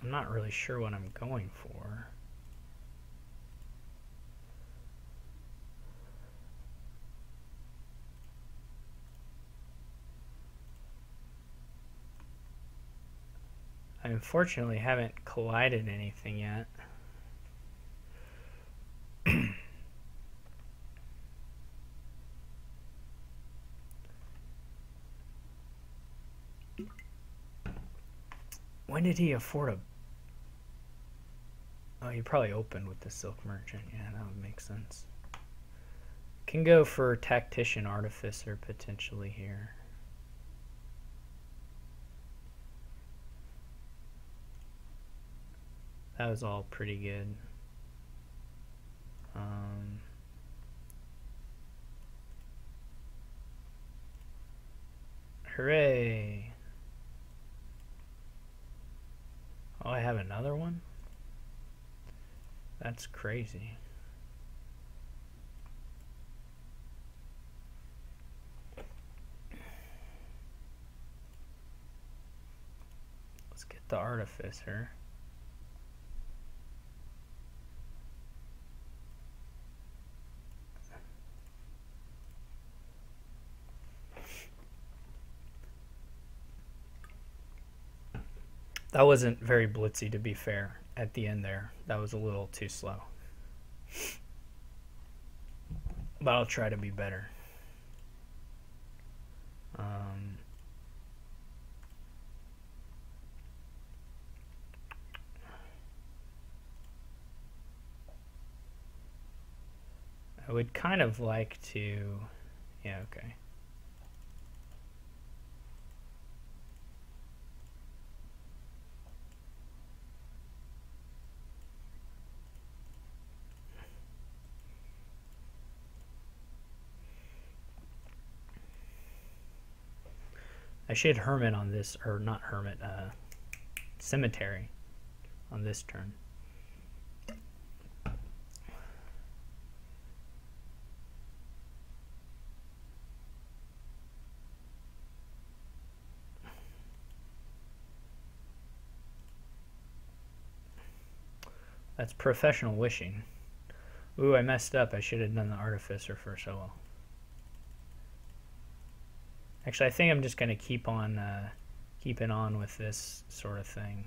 I'm not really sure what I'm going for. I unfortunately haven't collided anything yet. When did he afford a... Oh, he probably opened with the Silk Merchant. Yeah, that would make sense. Can go for Tactician Artificer potentially here. That was all pretty good. Hooray! Oh, I have another one? That's crazy. Let's get the Artificer. That wasn't very blitzy, to be fair, at the end there. That was a little too slow. But I'll try to be better. I would kind of like to... Yeah, okay. I should Hermit on this, or not Hermit, Cemetery on this turn. That's professional wishing. Ooh, I messed up. I should have done the Artificer first. Oh well. Actually, I think I'm just going to keep on keeping on with this sort of thing.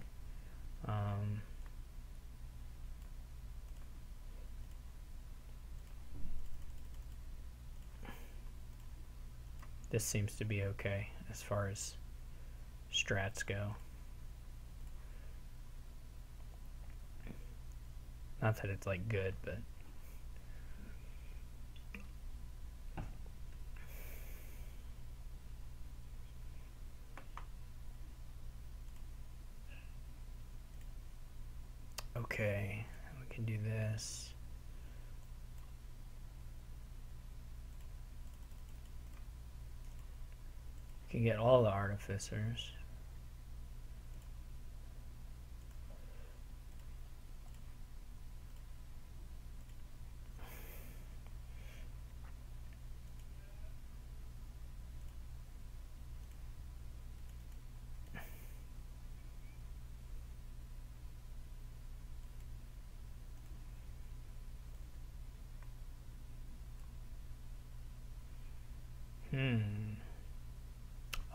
This seems to be okay as far as strats go. Not that it's like good, but okay, we can do this. We can get all the Artificers.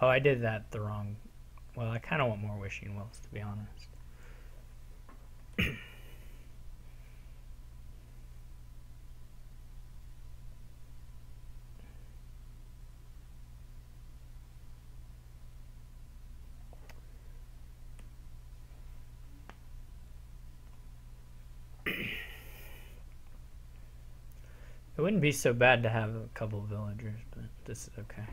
Oh, I did that the wrong... Well, I kind of want more Wishing Wells, to be honest. It wouldn't be so bad to have a couple of villagers, but this is okay.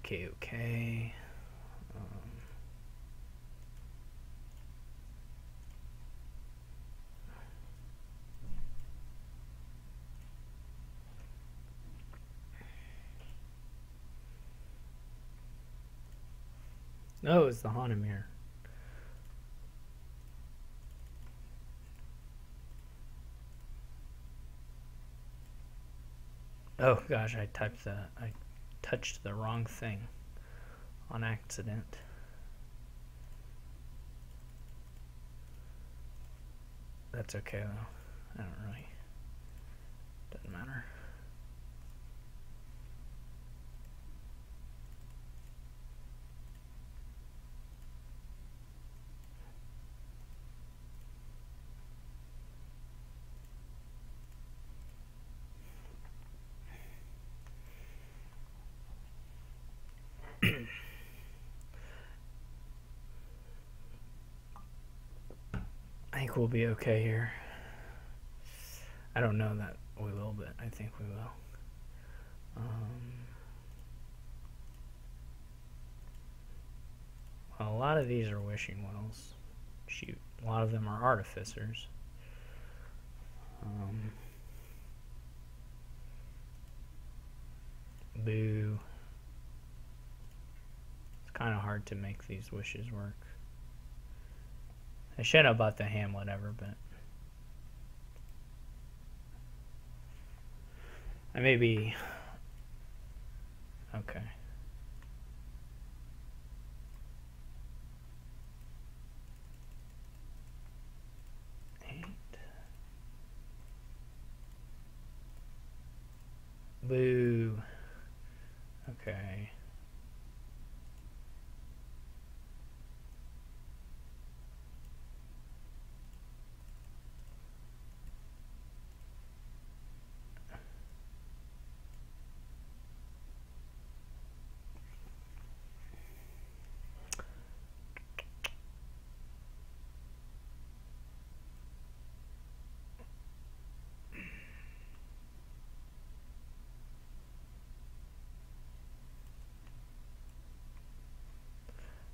Okay. Oh, it's the Hanemir. Oh gosh, I touched the wrong thing on accident. That's okay though. I don't really. Doesn't matter. I think we'll be okay here. I don't know that we will, but I think we will. Well, a lot of these are wishing wells. Shoot, a lot of them are artificers. Boo. It's kind of hard to make these wishes work. I should have bought the Hamlet ever, but I may be okay. Boo. Okay.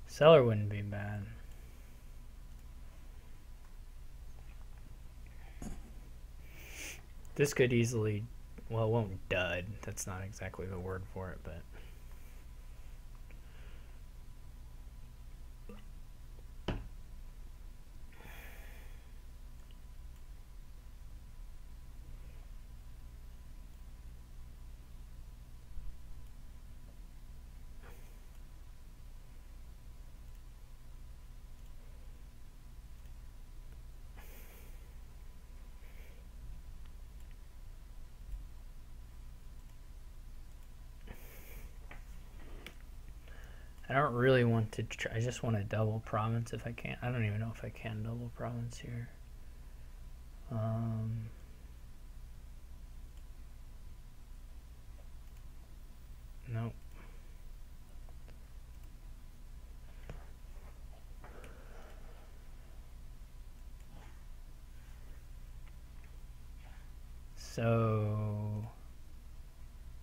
Seller wouldn't be bad. This could easily, well, it won't dud. That's not exactly the word for it, but I don't really want to try. I just want to double province if I can. I don't even know if I can double province here. Nope. So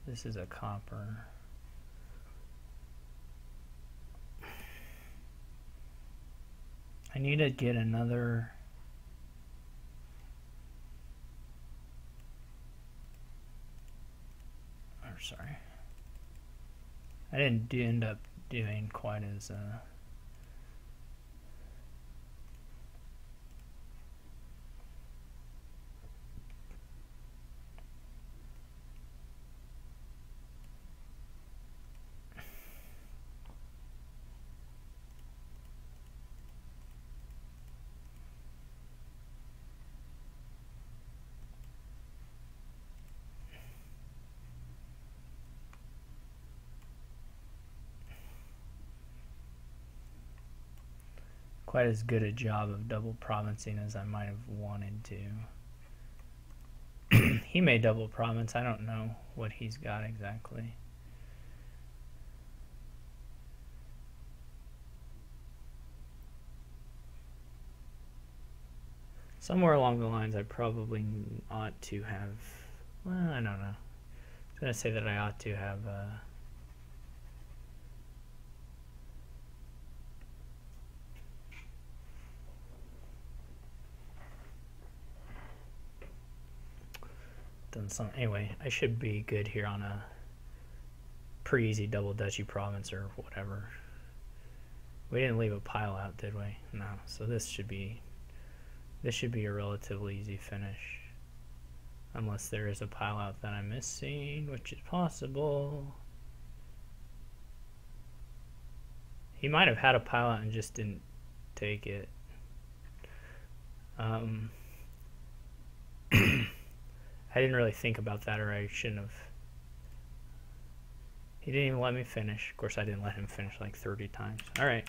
this is a copper. I need to get another. Or sorry, I didn't end up doing quite as. Quite as good a job of double provincing as I might have wanted to. He may double province. I don't know what he's got exactly. Somewhere along the lines, I probably ought to have. Well, I don't know. I was gonna say that I ought to have. Done some anyway. I should be good here on a pretty easy double duchy province or whatever. We didn't leave a pile out, did we? No. So this should be a relatively easy finish. Unless there is a pile out that I'm missing, which is possible. He might have had a pile out and just didn't take it. I didn't really think about that, or I shouldn't have. He didn't even let me finish. Of course, I didn't let him finish like 30 times. All right.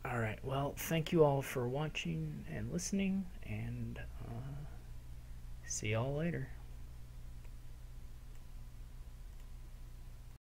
All right. Well, thank you all for watching and listening, and see y'all later.